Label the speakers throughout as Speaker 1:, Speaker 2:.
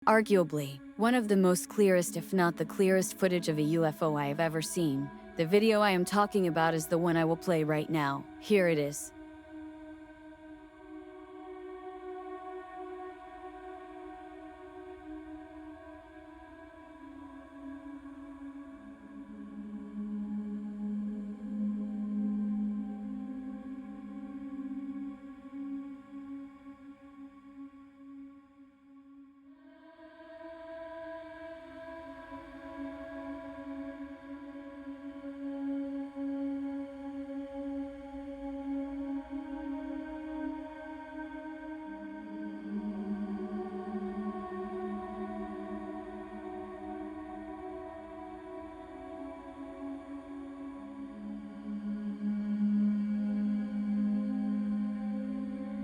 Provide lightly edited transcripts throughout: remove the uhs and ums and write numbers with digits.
Speaker 1: Arguably, one of the most clearest if not the clearest footage of a UFO I have ever seen. The video I am talking about is the one I will play right now. Here it is.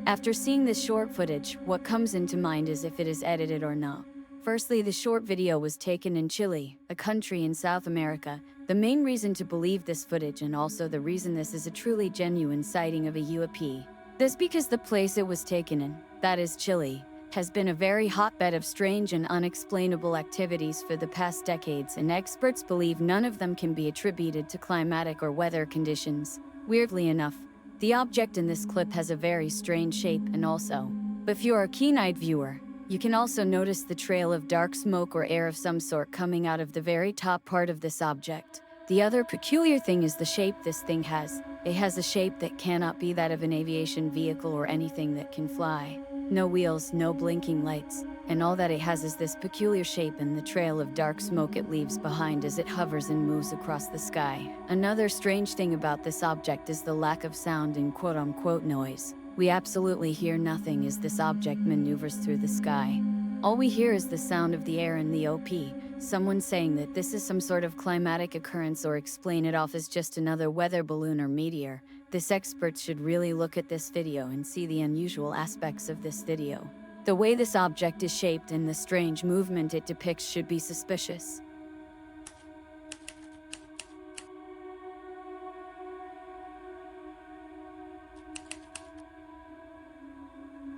Speaker 1: After seeing this short footage, what comes into mind is if it is edited or not. Firstly, the short video was taken in Chile, a country in South America. The main reason to believe this footage, and also the reason this is a truly genuine sighting of a UAP, this because the place it was taken in, that is Chile, has been a very hotbed of strange and unexplainable activities for the past decades, and experts believe none of them can be attributed to climatic or weather conditions. Weirdly enough, the object in this clip has a very strange shape, and also, but if you are a keen-eyed viewer, you can also notice the trail of dark smoke or air of some sort coming out of the very top part of this object. The other peculiar thing is the shape this thing has. It has a shape that cannot be that of an aviation vehicle or anything that can fly. No wheels, no blinking lights, and all that it has is this peculiar shape and the trail of dark smoke it leaves behind as it hovers and moves across the sky. Another strange thing about this object is the lack of sound and quote-unquote noise. We absolutely hear nothing as this object maneuvers through the sky. All we hear is the sound of the air and the OP, someone saying that this is some sort of climatic occurrence or explain it off as just another weather balloon or meteor. This experts should really look at this video and see the unusual aspects of this video. The way this object is shaped and the strange movement it depicts should be suspicious.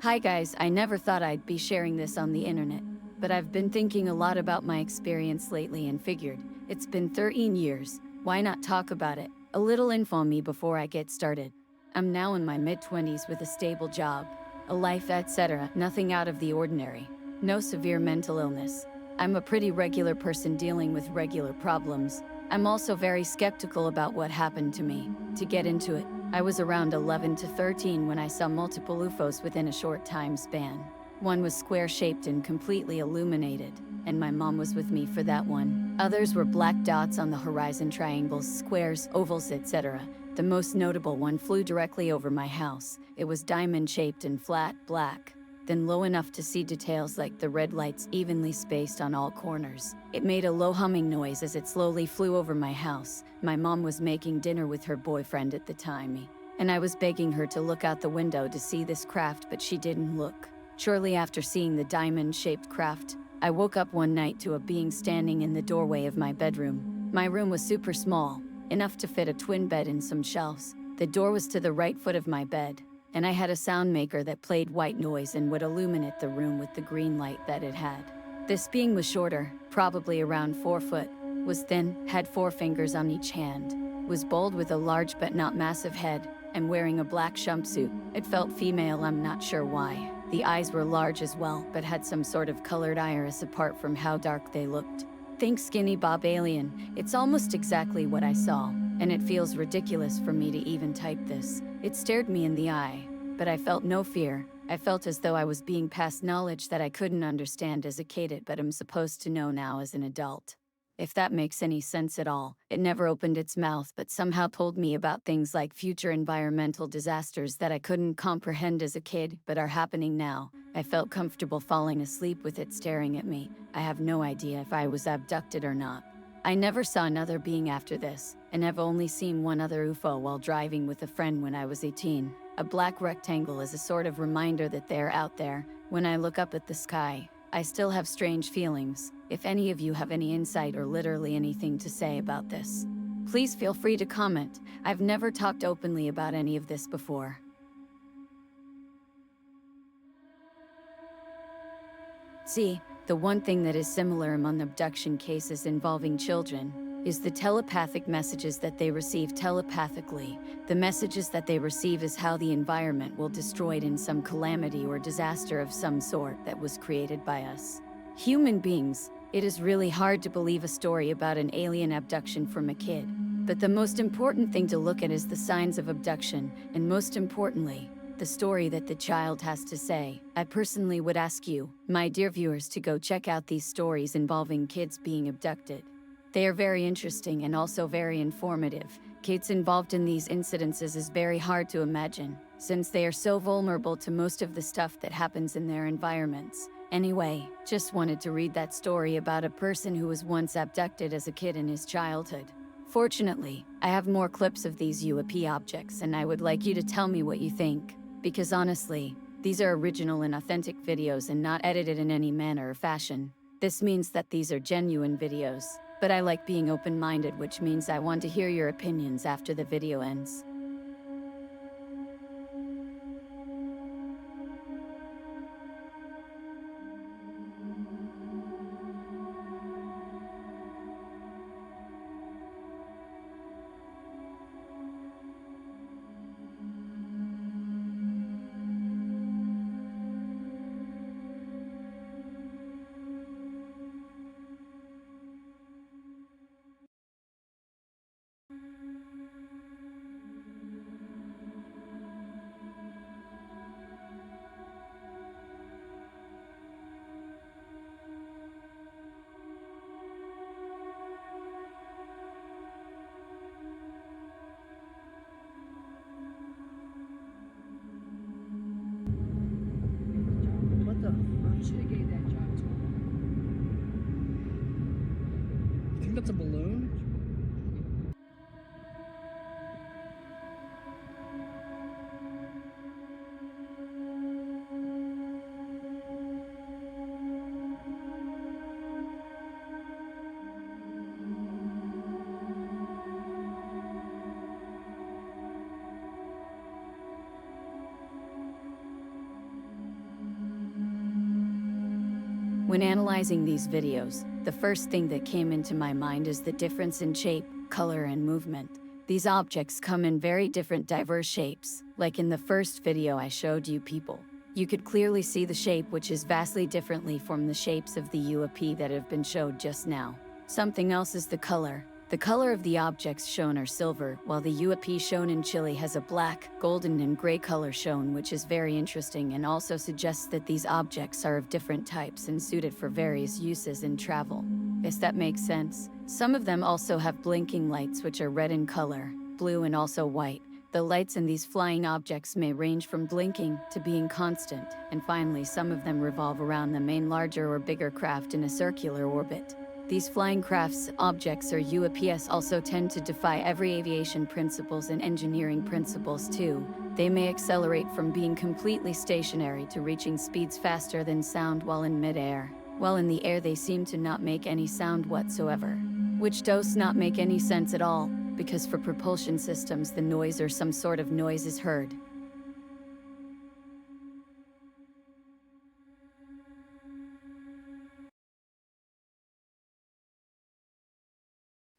Speaker 1: Hi guys, I never thought I'd be sharing this on the internet, but I've been thinking a lot about my experience lately and figured, it's been 13 years, why not talk about it? A little info on me before I get started. I'm now in my mid-20s with a stable job, a life, etc., nothing out of the ordinary. No severe mental illness. I'm a pretty regular person dealing with regular problems. I'm also very skeptical about what happened to me. To get into it, I was around 11 to 13 when I saw multiple UFOs within a short time span. One was square-shaped and completely illuminated, and my mom was with me for that one. Others were black dots on the horizon, triangles, squares, ovals, etc. The most notable one flew directly over my house. It was diamond-shaped and flat, black, then low enough to see details like the red lights evenly spaced on all corners. It made a low humming noise as it slowly flew over my house. My mom was making dinner with her boyfriend at the time, and I was begging her to look out the window to see this craft, but she didn't look. Shortly after seeing the diamond-shaped craft, I woke up one night to a being standing in the doorway of my bedroom. My room was super small, enough to fit a twin bed and some shelves. The door was to the right foot of my bed, and I had a sound maker that played white noise and would illuminate the room with the green light that it had. This being was shorter, probably around 4 foot, was thin, had 4 fingers on each hand, was bald with a large but not massive head, and wearing a black jumpsuit. It felt female, I'm not sure why. The eyes were large as well, but had some sort of colored iris apart from how dark they looked. Think Skinny Bob alien. It's almost exactly what I saw, and it feels ridiculous for me to even type this. It stared me in the eye, but I felt no fear. I felt as though I was being passed knowledge that I couldn't understand as a kid, but am supposed to know now as an adult. If that makes any sense at all. It never opened its mouth, but somehow told me about things like future environmental disasters that I couldn't comprehend as a kid, but are happening now. I felt comfortable falling asleep with it staring at me. I have no idea if I was abducted or not. I never saw another being after this, and have only seen one other UFO while driving with a friend when I was 18. A black rectangle is a sort of reminder that they're out there. When I look up at the sky, I still have strange feelings. If any of you have any insight or literally anything to say about this, please feel free to comment. I've never talked openly about any of this before. See, The one thing that is similar among abduction cases involving children is the telepathic messages that they receive telepathically. The messages that they receive is how the environment will destroy it in some calamity or disaster of some sort that was created by us. Human beings. It is really hard to believe a story about an alien abduction from a kid. But the most important thing to look at is the signs of abduction, and most importantly, the story that the child has to say. I personally would ask you, my dear viewers, to go check out these stories involving kids being abducted. They are very interesting and also very informative. Kids involved in these incidences is very hard to imagine, since they are so vulnerable to most of the stuff that happens in their environments. Anyway, just wanted to read that story about a person who was once abducted as a kid in his childhood. Fortunately, I have more clips of these UFO objects, and I would like you to tell me what you think. Because honestly, these are original and authentic videos and not edited in any manner or fashion. This means that these are genuine videos. But I like being open-minded, which means I want to hear your opinions after the video ends.
Speaker 2: What the fuck? Should have gave that job to him. You think that's a balloon?
Speaker 1: When analyzing these videos, the first thing that came into my mind is the difference in shape, color, and movement. These objects come in very different diverse shapes. Like in the first video I showed you people. You could clearly see the shape, which is vastly differently from the shapes of the UFO that have been showed just now. Something else is the color. The color of the objects shown are silver, while the UFO shown in Chile has a black, golden, and gray color shown, which is very interesting and also suggests that these objects are of different types and suited for various uses in travel. Guess that makes sense. Some of them also have blinking lights, which are red in color, blue, and also white. The lights in these flying objects may range from blinking to being constant, and finally some of them revolve around the main larger or bigger craft in a circular orbit. These flying crafts, objects, or UFOs also tend to defy every aviation principles and engineering principles too. They may accelerate from being completely stationary to reaching speeds faster than sound while in mid-air. While in the air they seem to not make any sound whatsoever. Which does not make any sense at all, because for propulsion systems the noise or some sort of noise is heard.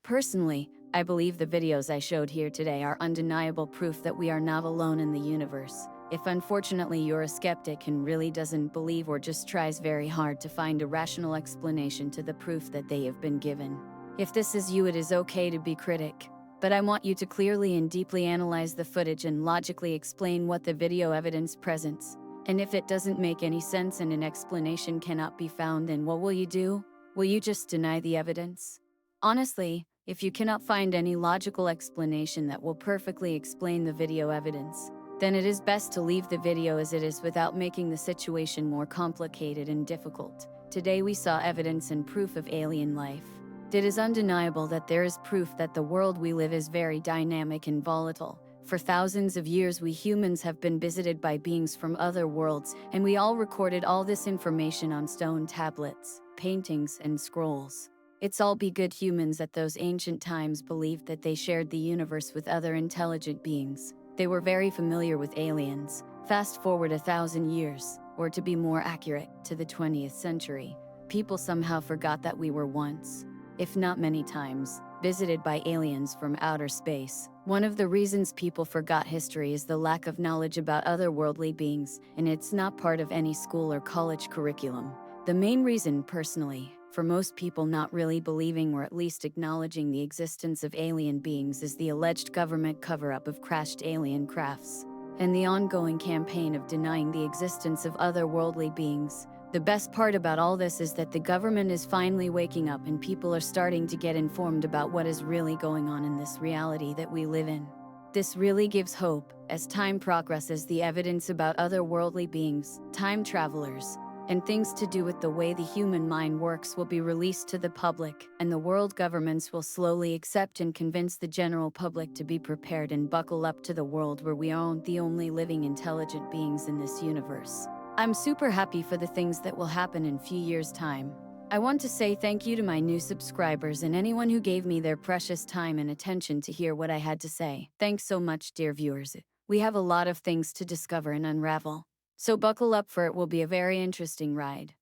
Speaker 1: Personally, I believe the videos I showed here today are undeniable proof that we are not alone in the universe. If unfortunately you're a skeptic and really doesn't believe or just tries very hard to find a rational explanation to the proof that they have been given. If this is you, it is okay to be critic. But I want you to clearly and deeply analyze the footage and logically explain what the video evidence presents. And if it doesn't make any sense and an explanation cannot be found, then what will you do? Will you just deny the evidence? Honestly, if you cannot find any logical explanation that will perfectly explain the video evidence, then it is best to leave the video as it is without making the situation more complicated and difficult. Today we saw evidence and proof of alien life. It is undeniable that there is proof that the world we live is very dynamic and volatile. For thousands of years we humans have been visited by beings from other worlds, and we all recorded all this information on stone tablets, paintings, and scrolls. It's all be good humans at those ancient times believed that they shared the universe with other intelligent beings. They were very familiar with aliens. Fast forward 1,000 years, or to be more accurate, to the 20th century. People somehow forgot that we were once, if not many times, visited by aliens from outer space. One of the reasons people forgot history is the lack of knowledge about otherworldly beings, and it's not part of any school or college curriculum. The main reason, personally, for most people not really believing or at least acknowledging the existence of alien beings is the alleged government cover-up of crashed alien crafts, and the ongoing campaign of denying the existence of otherworldly beings. The best part about all this is that the government is finally waking up and people are starting to get informed about what is really going on in this reality that we live in. This really gives hope. As time progresses, the evidence about otherworldly beings, time travelers, and things to do with the way the human mind works will be released to the public, and the world governments will slowly accept and convince the general public to be prepared and buckle up to the world where we aren't the only living intelligent beings in this universe. I'm super happy for the things that will happen in few years' time. I want to say thank you to my new subscribers and anyone who gave me their precious time and attention to hear what I had to say. Thanks so much, dear viewers. We have a lot of things to discover and unravel. So buckle up, for it will be a very interesting ride.